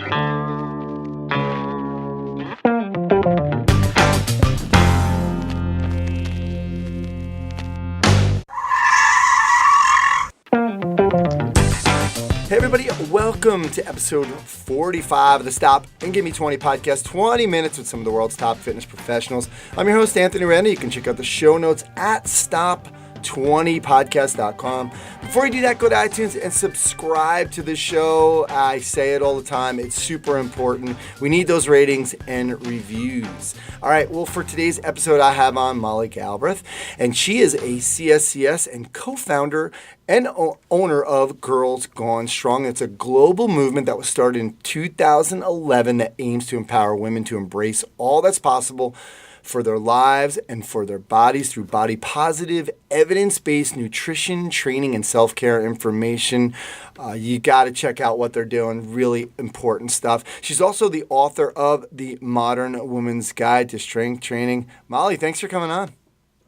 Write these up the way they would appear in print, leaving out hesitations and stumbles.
Hey everybody, welcome to episode 45 of the Stop and Give Me 20 podcast, 20 minutes with some of the world's top fitness professionals. I'm your host, Anthony Renda. You can check out the show notes at stop20podcast.com. Before you do that, go to iTunes and subscribe to the show. I say it all the time. It's super important. We need those ratings and reviews. All right, well, for today's episode, I have on Molly Galbraith, and she is a CSCS and co-founder and owner of Girls Gone Strong. It's a global movement that was started in 2011 that aims to empower women to embrace all that's possible for their lives and for their bodies through body-positive, evidence-based nutrition, training, and self-care information. You got to check out what they're doing. Really important stuff. She's also the author of The Modern Woman's Guide to Strength Training. Molly, thanks for coming on.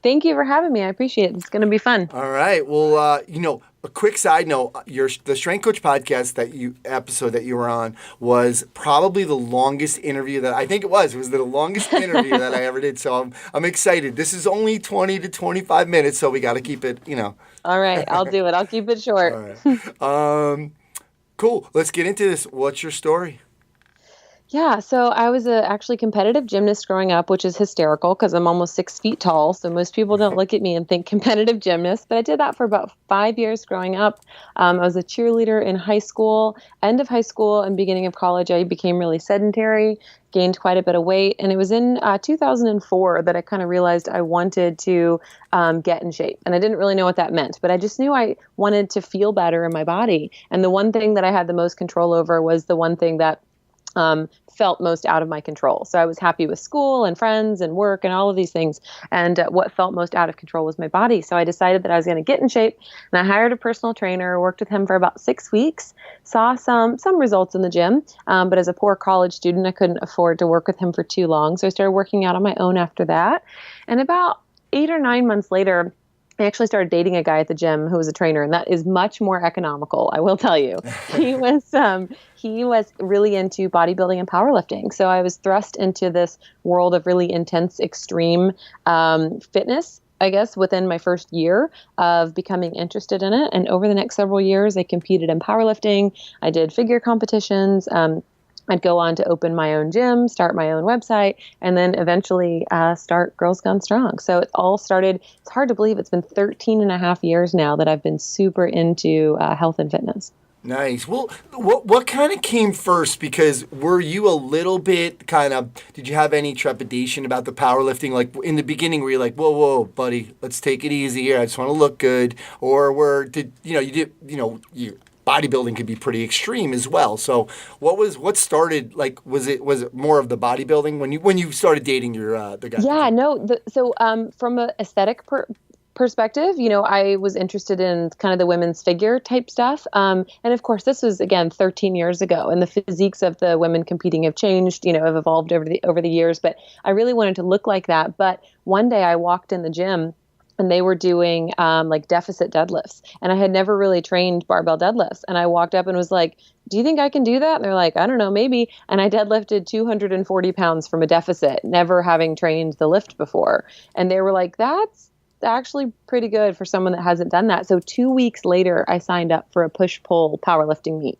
Thank you for having me. I appreciate it. It's going to be fun. All right. Well, a quick side note, the Strength Coach podcast episode that you were on was probably the longest interview that I think it was. It was the longest interview that I ever did. So I'm excited. This is only 20 to 25 minutes, so we got to keep it, All right. I'll do it. I'll keep it short. All right. Cool. Let's get into this. What's your story? Yeah, so I was a actually competitive gymnast growing up, which is hysterical because I'm almost 6 feet tall. So most people don't look at me and think competitive gymnast, but I did that for about 5 years growing up. I was a cheerleader in high school, end of high school and beginning of college. I became really sedentary, gained quite a bit of weight. And it was in 2004 that I kind of realized I wanted to get in shape. And I didn't really know what that meant, but I just knew I wanted to feel better in my body. And the one thing that I had the most control over was the one thing that felt most out of my control. So I was happy with school and friends and work and all of these things. And what felt most out of control was my body. So I decided that I was going to get in shape, and I hired a personal trainer, worked with him for about 6 weeks, saw some results in the gym. But as a poor college student, I couldn't afford to work with him for too long. So I started working out on my own after that. And about 8 or 9 months later, I actually started dating a guy at the gym who was a trainer, and that is much more economical, I will tell you. He was really into bodybuilding and powerlifting. So I was thrust into this world of really intense, extreme fitness, I guess, within my first year of becoming interested in it. And over the next several years, I competed in powerlifting. I did figure competitions. I'd go on to open my own gym, start my own website, and then eventually start Girls Gone Strong. So it all started, it's hard to believe it's been 13 and a half years now that I've been super into health and fitness. Nice. Well, what kind of came first? Because were you a little bit did you have any trepidation about the powerlifting? Like in the beginning, were you like, whoa, buddy, let's take it easy here. I just want to look good. Or bodybuilding could be pretty extreme as well. So what started, like, was it more of the bodybuilding when you started dating the guy? Yeah, no. So from an aesthetic perspective, I was interested in kind of the women's figure type stuff. And of course, this was, again, 13 years ago, and the physiques of the women competing have changed, have evolved over the years. But I really wanted to look like that. But one day I walked in the gym, and they were doing like deficit deadlifts. And I had never really trained barbell deadlifts. And I walked up and was like, do you think I can do that? And they're like, I don't know, maybe. And I deadlifted 240 pounds from a deficit, never having trained the lift before. And they were like, that's actually pretty good for someone that hasn't done that. So 2 weeks later, I signed up for a push-pull powerlifting meet,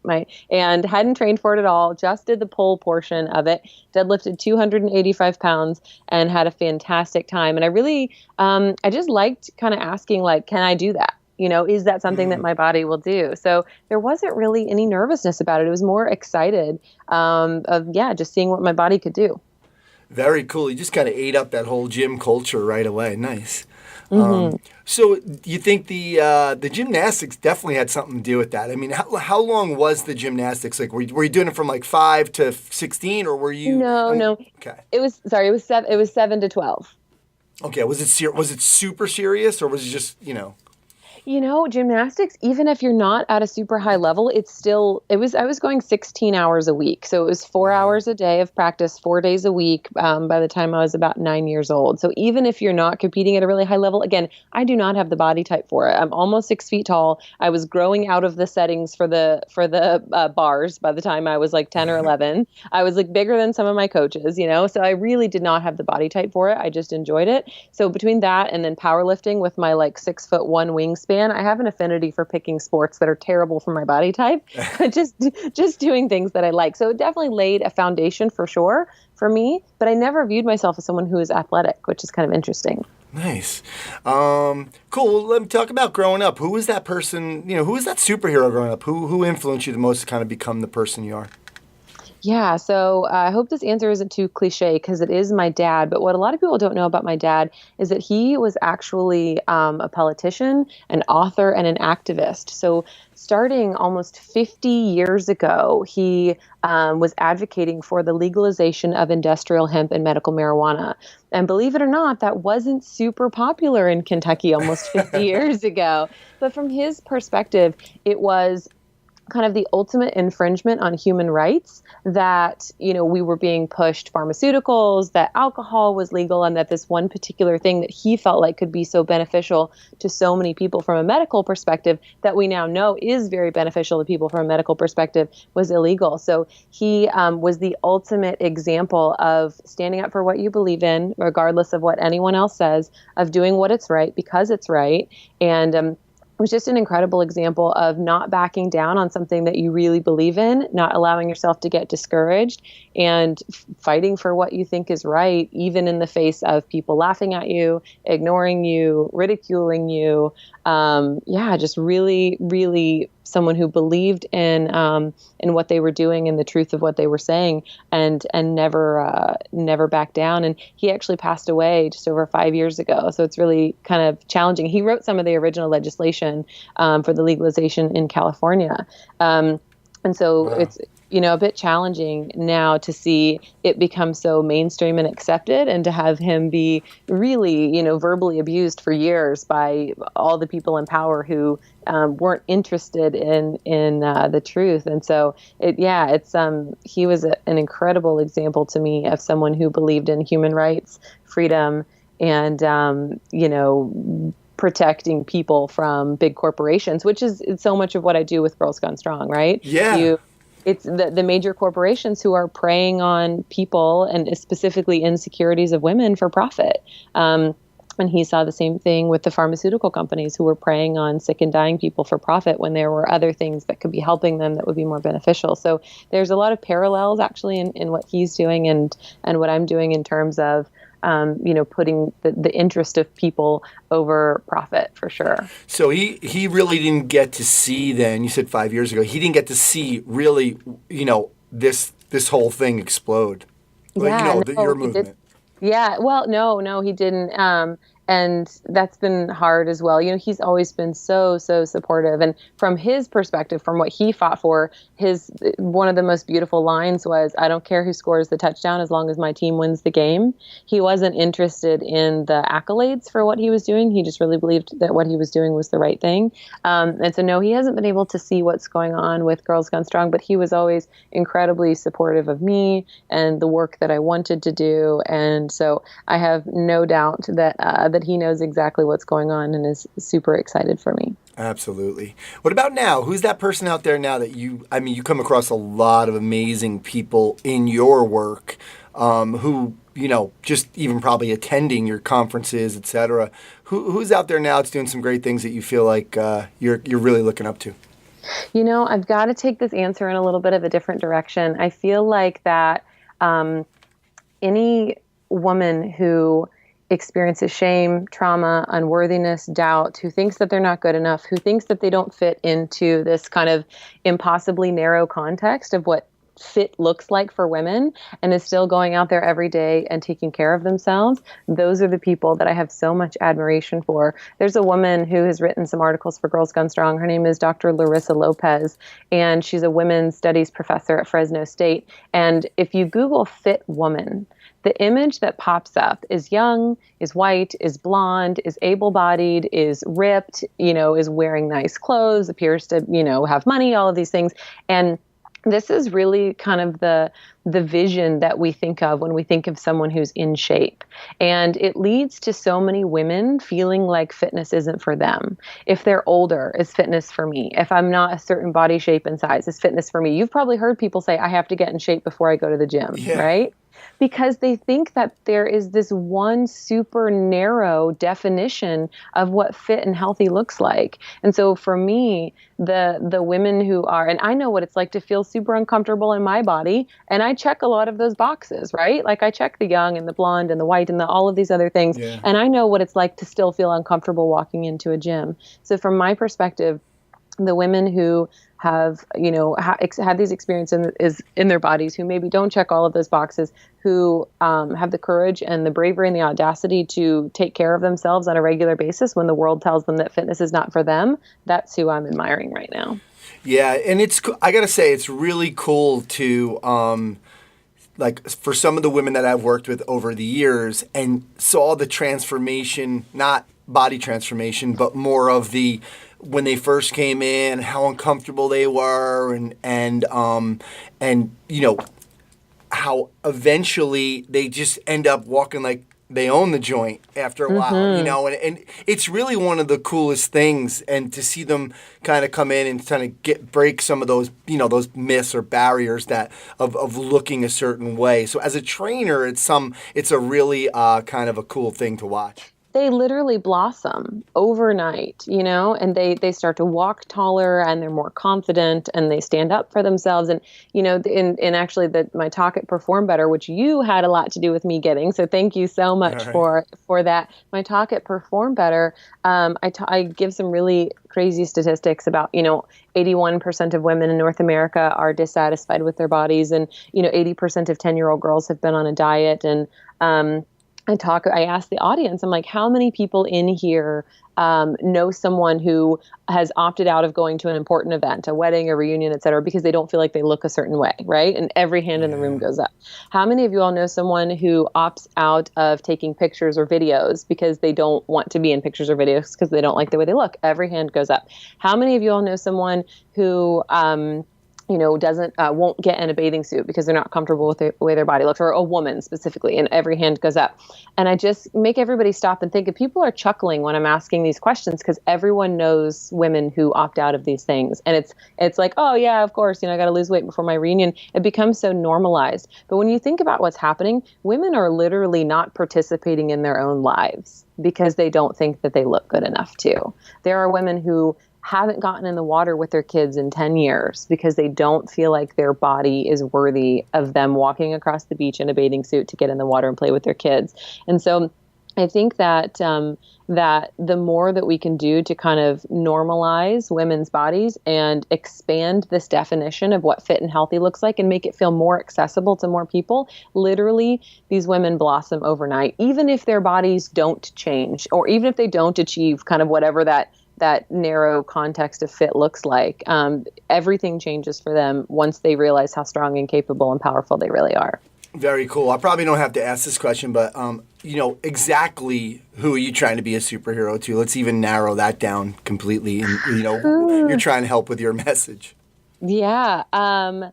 and hadn't trained for it at all, just did the pull portion of it, deadlifted 285 pounds and had a fantastic time. And I really, I just liked kind of asking, like, can I do that? Is that something that my body will do? So there wasn't really any nervousness about it. It was more excited just seeing what my body could do. Very cool. You just kind of ate up that whole gym culture right away. Nice. Mm-hmm. So you think the gymnastics definitely had something to do with that? I mean, how long was the gymnastics? Like, were you doing it from like 5 to 16, or were you? No. Okay. It was 7 to 12. Okay. Was it super serious, or was it just? Gymnastics, even if you're not at a super high level, I was going 16 hours a week. So it was 4 hours a day of practice, 4 days a week by the time I was about 9 years old. So even if you're not competing at a really high level, again, I do not have the body type for it. I'm almost 6 feet tall. I was growing out of the settings for the bars by the time I was like 10 or 11. I was like bigger than some of my coaches, so I really did not have the body type for it. I just enjoyed it. So between that and then powerlifting with my like 6'1" wingspan, I have an affinity for picking sports that are terrible for my body type, but just doing things that I like. So it definitely laid a foundation for sure for me, but I never viewed myself as someone who is athletic, which is kind of interesting. Nice. Cool. Well, let me talk about growing up. Who was that person, who was that superhero growing up? Who influenced you the most to kind of become the person you are? Yeah, so I hope this answer isn't too cliche because it is my dad. But what a lot of people don't know about my dad is that he was actually a politician, an author, and an activist. So starting almost 50 years ago, he was advocating for the legalization of industrial hemp and medical marijuana. And believe it or not, that wasn't super popular in Kentucky almost 50 years ago. But from his perspective, it was kind of the ultimate infringement on human rights that, we were being pushed pharmaceuticals, that alcohol was legal, and that this one particular thing that he felt like could be so beneficial to so many people from a medical perspective that we now know is very beneficial to people from a medical perspective was illegal. So he was the ultimate example of standing up for what you believe in, regardless of what anyone else says, of doing what it's right because it's right. And it was just an incredible example of not backing down on something that you really believe in, not allowing yourself to get discouraged, and fighting for what you think is right, even in the face of people laughing at you, ignoring you, ridiculing you. Just really, really someone who believed in what they were doing and the truth of what they were saying, and never backed down. And he actually passed away just over 5 years ago. So it's really kind of challenging. He wrote some of the original legislation for the legalization in California. And so wow. It's, a bit challenging now to see it become so mainstream and accepted, and to have him be really, verbally abused for years by all the people in power who weren't interested in the truth. And so he was an incredible example to me of someone who believed in human rights, freedom, and, protecting people from big corporations, which is so much of what I do with Girls Gone Strong, right? Yeah. It's the major corporations who are preying on people, and specifically insecurities of women, for profit. And he saw the same thing with the pharmaceutical companies who were preying on sick and dying people for profit when there were other things that could be helping them that would be more beneficial. So there's a lot of parallels actually in what he's doing and what I'm doing in terms of putting the interest of people over profit, for sure. So he really didn't get to see then, you said 5 years ago, he didn't get to see really, this whole thing explode. Your movement. Yeah, well, no, he didn't. And that's been hard as well. He's always been so supportive. And from his perspective, from what he fought for, one of the most beautiful lines was, "I don't care who scores the touchdown as long as my team wins the game." He wasn't interested in the accolades for what he was doing. He just really believed that what he was doing was the right thing. And so, no, he hasn't been able to see what's going on with Girls Gone Strong, but he was always incredibly supportive of me and the work that I wanted to do. And so I have no doubt that he knows exactly what's going on and is super excited for me. Absolutely. What about now? Who's that person out there now that you come across a lot of amazing people in your work, who, just even probably attending your conferences, et cetera. Who's out there now that's doing some great things that you feel like you're really looking up to? I've got to take this answer in a little bit of a different direction. I feel like that any woman who experiences shame, trauma, unworthiness, doubt, who thinks that they're not good enough, who thinks that they don't fit into this kind of impossibly narrow context of what fit looks like for women, and is still going out there every day and taking care of themselves. Those are the people that I have so much admiration for. There's a woman who has written some articles for Girls Gone Strong. Her name is Dr. Larissa Lopez, and she's a women's studies professor at Fresno State. And if you Google fit woman, the image that pops up is young, is white, is blonde, is able-bodied, is ripped, is wearing nice clothes, appears to, have money, all of these things. And this is really kind of the vision that we think of when we think of someone who's in shape. And it leads to so many women feeling like fitness isn't for them. If they're older, is fitness for me? If I'm not a certain body shape and size, is fitness for me? You've probably heard people say, I have to get in shape before I go to the gym, right? Because they think that there is this one super narrow definition of what fit and healthy looks like. And so for me, the women who are, and I know what it's like to feel super uncomfortable in my body, and I check a lot of those boxes, right? Like I check the young and the blonde and the white and all of these other things. Yeah. And I know what it's like to still feel uncomfortable walking into a gym. So from my perspective, the women who have, had these experiences in their bodies, who maybe don't check all of those boxes, who have the courage and the bravery and the audacity to take care of themselves on a regular basis when the world tells them that fitness is not for them, that's who I'm admiring right now. Yeah, and I got to say, it's really cool to, like, for some of the women that I've worked with over the years and saw the transformation, not body transformation, but more of the when they first came in, how uncomfortable they were, and how eventually they just end up walking like they own the joint after a while, and it's really one of the coolest things, and to see them kind of come in and kind of break some of those, those myths or barriers that of looking a certain way. So as a trainer, it's a really kind of a cool thing to watch. They literally blossom overnight, and they start to walk taller, and they're more confident, and they stand up for themselves. And, in actually my talk at Perform Better, which you had a lot to do with me getting. So thank you so much for that. My talk at Perform Better, I give some really crazy statistics about, 81% of women in North America are dissatisfied with their bodies. And, 80% of 10-year-old girls have been on a diet. And, I asked the audience, I'm like, how many people in here know someone who has opted out of going to an important event, a wedding, a reunion, et cetera, because they don't feel like they look a certain way, right? And every hand in the room goes up. How many of you all know someone who opts out of taking pictures or videos because they don't want to be in pictures or videos because they don't like the way they look? Every hand goes up. How many of you all know someone who won't get in a bathing suit because they're not comfortable with the way their body looks, or a woman specifically, and every hand goes up. And I just make everybody stop and think. If people are chuckling when I'm asking these questions, because everyone knows women who opt out of these things. And it's like, oh yeah, of course, I got to lose weight before my reunion. It becomes so normalized. But when you think about what's happening, women are literally not participating in their own lives because they don't think that they look good enough to. There are women who haven't gotten in the water with their kids in 10 years because they don't feel like their body is worthy of them walking across the beach in a bathing suit to get in the water and play with their kids. And so I think that that the more that we can do to kind of normalize women's bodies and expand this definition of what fit and healthy looks like and make it feel more accessible to more people, literally these women blossom overnight, even if their bodies don't change, or even if they don't achieve kind of whatever that narrow context of fit looks like. Everything changes for them once they realize how strong and capable and powerful they really are. Very cool. I probably don't have to ask this question, but exactly who are you trying to be a superhero to? Let's even narrow that down completely. And you're trying to help with your message. Yeah. I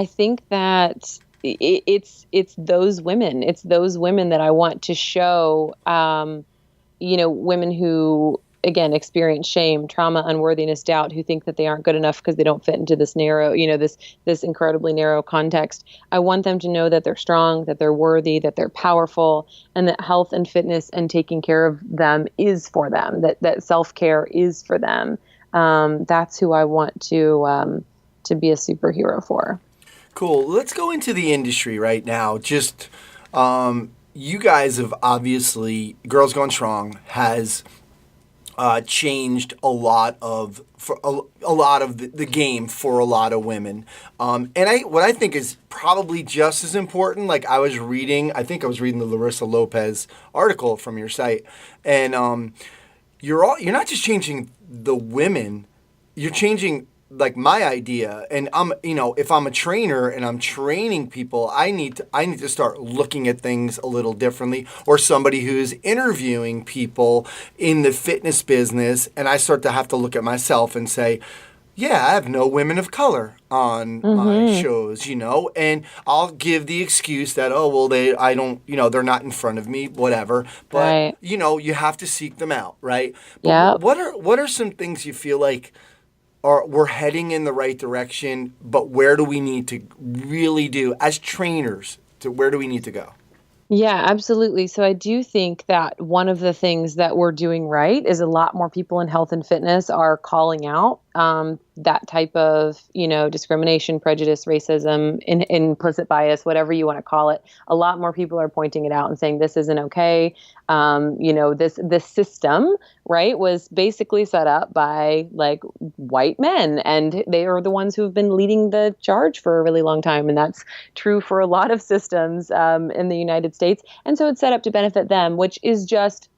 think that it's those women. It's those women that I want to show. Women who, again, experience shame, trauma, unworthiness, doubt, who think that they aren't good enough because they don't fit into this narrow, this incredibly narrow context. I want them to know that they're strong, that they're worthy, that they're powerful, and that health and fitness and taking care of them is for them, that self-care is for them. That's who I want to be a superhero for. Cool. Let's go into the industry right now. Just, you guys have obviously, Girls Gone Strong has changed a lot of the game for a lot of women, and what I think is probably just as important. Like I was reading the Larissa Lopez article from your site, and you're not just changing the women, you're changing like my idea, and if I'm a trainer and I'm training people, I need to start looking at things a little differently. Or somebody who's interviewing people in the fitness business, and I start to have to look at myself and say, yeah, I have no women of color on my shows, and I'll give the excuse that, oh, well, they're not in front of me, whatever. But, Right. You have to seek them out, right? But Yeah. what are some things you feel like we're heading in the right direction, but where do we need to really do, as trainers, where do we need to go? Yeah, absolutely. So I do think that one of the things that we're doing right is a lot more people in health and fitness are calling out that type of, discrimination, prejudice, racism, implicit bias, whatever you want to call it. A lot more people are pointing it out and saying this isn't okay. This system, right, was basically set up by like white men, and they are the ones who have been leading the charge for a really long time. And that's true for a lot of systems in the United States. And so it's set up to benefit them, which is just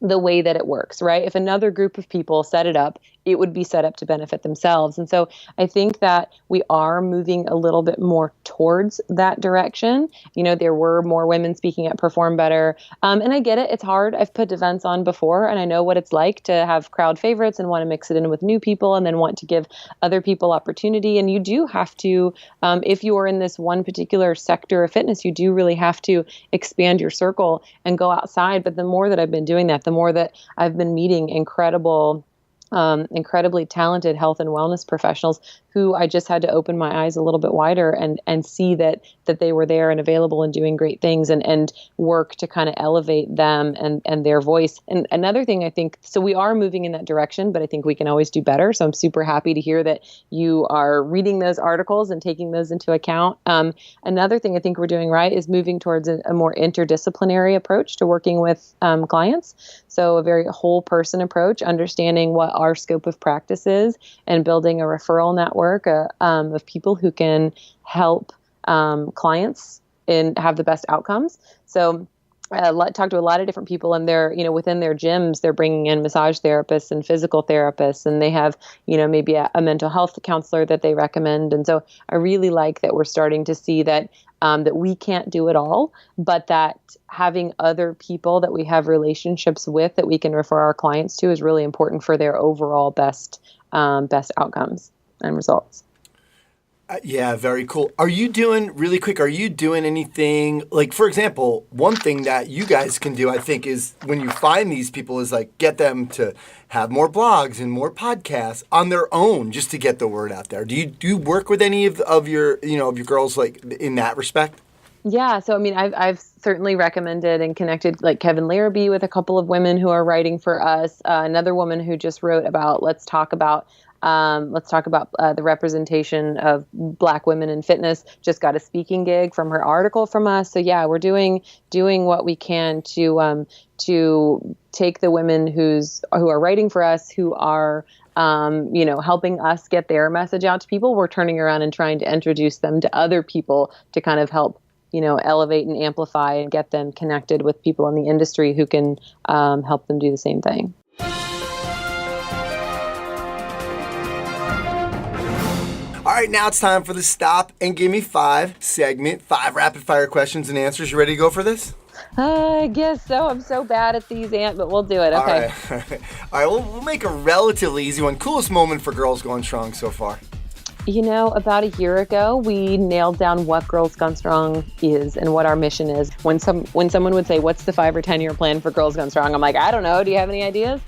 the way that it works, right? If another group of people set it up, it would be set up to benefit themselves. And so I think that we are moving a little bit more towards that direction. There were more women speaking at Perform Better. And I get it. It's hard. I've put events on before, and I know what it's like to have crowd favorites and want to mix it in with new people and then want to give other people opportunity. And you do have to, if you are in this one particular sector of fitness, you do really have to expand your circle and go outside. But the more that I've been doing that, the more that I've been meeting incredibly talented health and wellness professionals who I just had to open my eyes a little bit wider and see that they were there and available and doing great things and work to kind of elevate them and their voice. And another thing I think, so we are moving in that direction, but I think we can always do better. So I'm super happy to hear that you are reading those articles and taking those into account. Another thing I think we're doing right is moving towards a more interdisciplinary approach to working with clients. So a very whole person approach, understanding what our scope of practice is and building a referral network of people who can help clients and have the best outcomes. So talk to a lot of different people, and they're, within their gyms, they're bringing in massage therapists and physical therapists, and they have, maybe a mental health counselor that they recommend. And so I really like that we're starting to see that that we can't do it all, but that having other people that we have relationships with that we can refer our clients to is really important for their overall best outcomes and results. Yeah, very cool. Are you doing anything, like, for example, one thing that you guys can do, I think, is when you find these people is like get them to have more blogs and more podcasts on their own just to get the word out there. Do you work with any of your girls like in that respect? Yeah. So, I mean, I've certainly recommended and connected like Kevin Larrabee with a couple of women who are writing for us. Another woman who just wrote about, let's talk about the representation of Black women in fitness, just got a speaking gig from her article from us. So yeah, we're doing what we can to take the women who are writing for us, who are helping us get their message out to people. We're turning around and trying to introduce them to other people to kind of help elevate and amplify and get them connected with people in the industry who can help them do the same thing. All right, now it's time for the Stop and Give Me 5 segment. 5 rapid fire questions and answers. You ready to go for this? I guess so. I'm so bad at these, Ant, but we'll do it. Okay. All right. We'll make a relatively easy one. Coolest moment for Girls Gone Strong so far? About a year ago, we nailed down what Girls Gone Strong is and what our mission is. When someone would say, what's the 5 or 10 year plan for Girls Gone Strong? I'm like, I don't know. Do you have any ideas?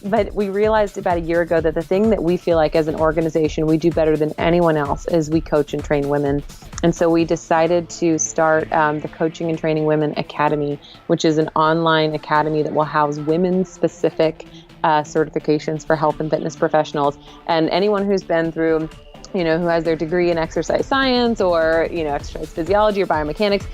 But we realized about a year ago that the thing that we feel like as an organization we do better than anyone else is we coach and train women. And so we decided to start the Coaching and Training Women Academy, which is an online academy that will house women-specific certifications for health and fitness professionals. And anyone who's been through who has their degree in exercise science or, exercise physiology or biomechanics,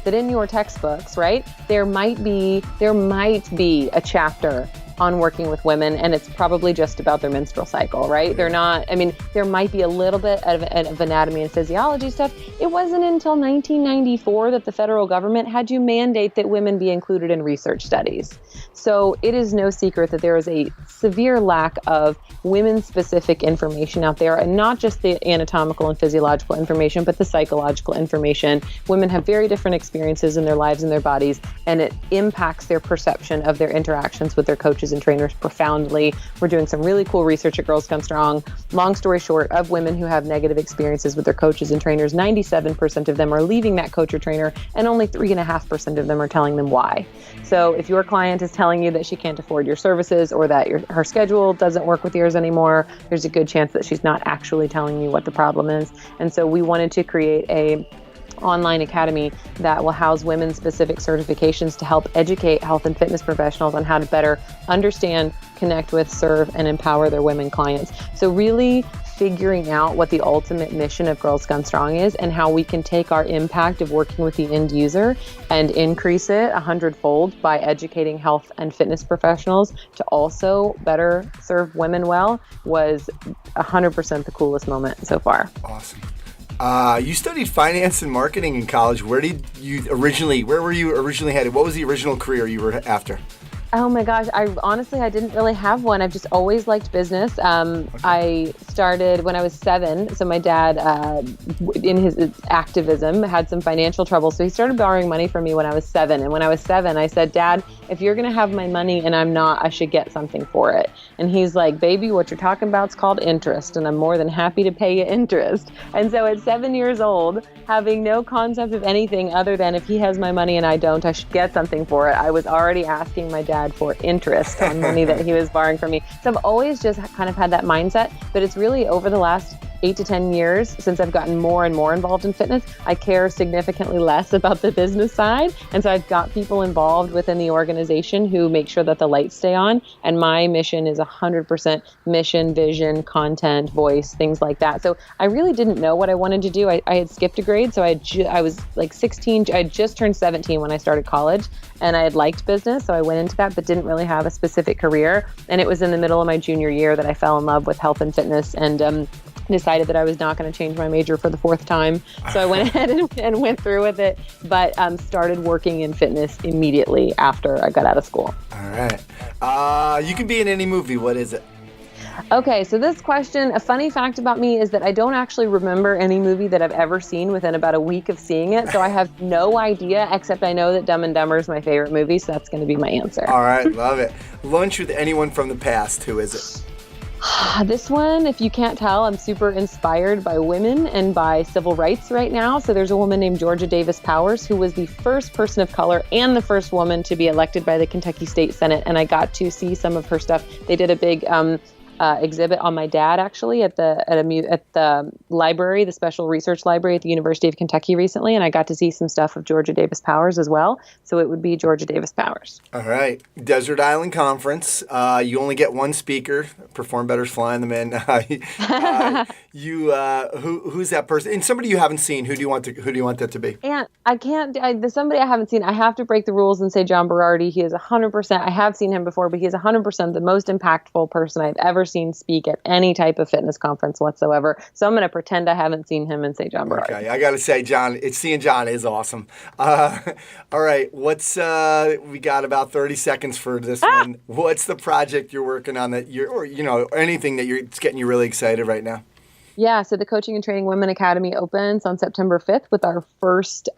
that in your textbooks, right, there might be a chapter on working with women, and it's probably just about their menstrual cycle, right? They're not, I mean, there might be a little bit of anatomy and physiology stuff. It wasn't until 1994 that the federal government had to mandate that women be included in research studies. So it is no secret that there is a severe lack of women-specific information out there, and not just the anatomical and physiological information, but the psychological information. Women have very different experiences in their lives and their bodies, and it impacts their perception of their interactions with their coaches and trainers profoundly. We're doing some really cool research at Girls Gone Strong. Long story short, of women who have negative experiences with their coaches and trainers, 97% of them are leaving that coach or trainer, and only 3.5% of them are telling them why. So if your client is telling you that she can't afford your services, or that her schedule doesn't work with yours anymore, there's a good chance that she's not actually telling you what the problem is. And so we wanted to create a online academy that will house women-specific certifications to help educate health and fitness professionals on how to better understand, connect with, serve, and empower their women clients. So really figuring out what the ultimate mission of Girls Gone Strong is, and how we can take our impact of working with the end user and increase it 100-fold by educating health and fitness professionals to also better serve women well, was 100% the coolest moment so far. Awesome. You studied finance and marketing in college. Where were you originally headed? What was the original career you were after? Oh my gosh, I didn't really have one. I've just always liked business. I started when I was 7. So my dad, in his activism, had some financial trouble. So he started borrowing money from me when I was 7. And when I was 7, I said, Dad, if you're going to have my money and I'm not, I should get something for it. And he's like, baby, what you're talking about is called interest. And I'm more than happy to pay you interest. And so at 7 years old, having no concept of anything other than if he has my money and I don't, I should get something for it, I was already asking my dad for interest on money that he was borrowing from me. So I've always just kind of had that mindset, but it's really over the last 8 to 10 years since I've gotten more and more involved in fitness, I care significantly less about the business side. And so I've got people involved within the organization who make sure that the lights stay on. And my mission is 100% mission, vision, content, voice, things like that. So I really didn't know what I wanted to do. I had skipped a grade. So I was like 16. I had just turned 17 when I started college, and I had liked business. So I went into that, but didn't really have a specific career. And it was in the middle of my junior year that I fell in love with health and fitness, and decided that I was not going to change my major for the 4th time. So I went ahead and went through with it, but started working in fitness immediately after I got out of school. All right. You can be in any movie. What is it? Okay, so this question, a funny fact about me is that I don't actually remember any movie that I've ever seen within about a week of seeing it. So I have no idea, except I know that Dumb and Dumber is my favorite movie. So that's going to be my answer. All right. Love it. Lunch with anyone from the past. Who is it? This one, if you can't tell, I'm super inspired by women and by civil rights right now. So there's a woman named Georgia Davis Powers, who was the first person of color and the first woman to be elected by the Kentucky State Senate. And I got to see some of her stuff. They did a big exhibit on my dad, actually, at the library, the Special Research Library at the University of Kentucky recently, and I got to see some stuff of Georgia Davis Powers as well. So it would be Georgia Davis Powers. All right. Desert Island Conference. You only get one speaker. Perform Better's flying them in. Who's that person? And somebody you haven't seen. Who do you want that to be? And somebody I haven't seen. I have to break the rules and say John Berardi. He is 100%. I have seen him before, but he is 100% the most impactful person I've ever seen speak at any type of fitness conference whatsoever. So I'm going to pretend I haven't seen him and say John Berardi. Okay, I got to say, seeing John is awesome. All right, we got about 30 seconds for this one. What's the project you're working on or anything that's getting you really excited right now? Yeah, so the Coaching and Training Women Academy opens on September 5th with our first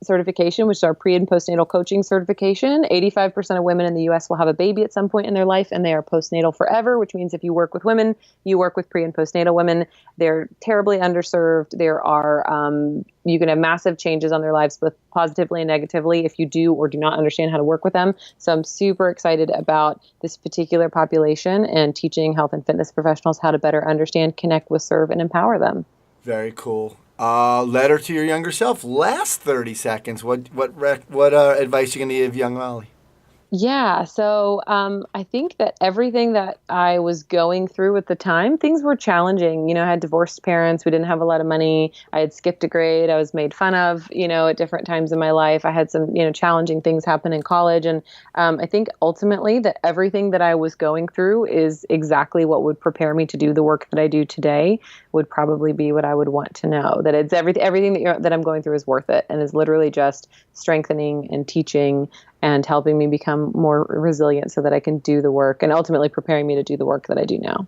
certification, which is our pre- and postnatal coaching certification. 85% of women in the U.S. will have a baby at some point in their life, and they are postnatal forever, which means if you work with women, you work with pre- and postnatal women. They're terribly underserved. You can have massive changes on their lives, both positively and negatively, if you do or do not understand how to work with them. So I'm super excited about this particular population and teaching health and fitness professionals how to better understand, connect with, serve, and empower them. Very cool. Letter to your younger self. Last 30 seconds. What advice are you going to give young Molly? Yeah. So I think that everything that I was going through at the time, things were challenging. I had divorced parents. We didn't have a lot of money. I had skipped a grade. I was made fun of, at different times in my life. I had some, challenging things happen in college. And I think ultimately that everything that I was going through is exactly what would prepare me to do the work that I do today, would probably be what I would want to know. That it's everything that I'm going through is worth it, and is literally just strengthening and teaching and helping me become more resilient so that I can do the work, and ultimately preparing me to do the work that I do now.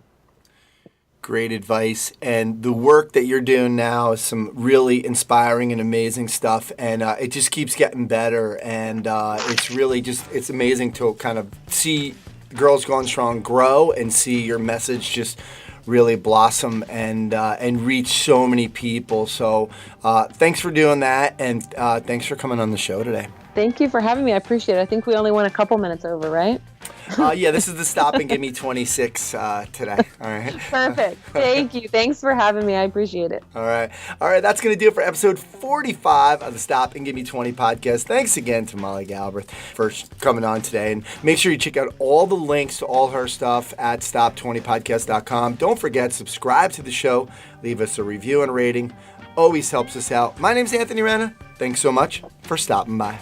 Great advice. And the work that you're doing now is some really inspiring and amazing stuff. And it just keeps getting better. And it's really it's amazing to kind of see Girls Gone Strong grow and see your message just really blossom and reach so many people. So thanks for doing that. And thanks for coming on the show today. Thank you for having me. I appreciate it. I think we only went a couple minutes over, right? Yeah, this is the Stop and Give Me 26 today. All right. Perfect. Thank you. Thanks for having me. I appreciate it. All right. That's going to do it for episode 45 of the Stop and Give Me 20 podcast. Thanks again to Molly Galbraith for coming on today. And make sure you check out all the links to all her stuff at stop20podcast.com. Don't forget, subscribe to the show. Leave us a review and rating. Always helps us out. My name's Anthony Rana. Thanks so much for stopping by.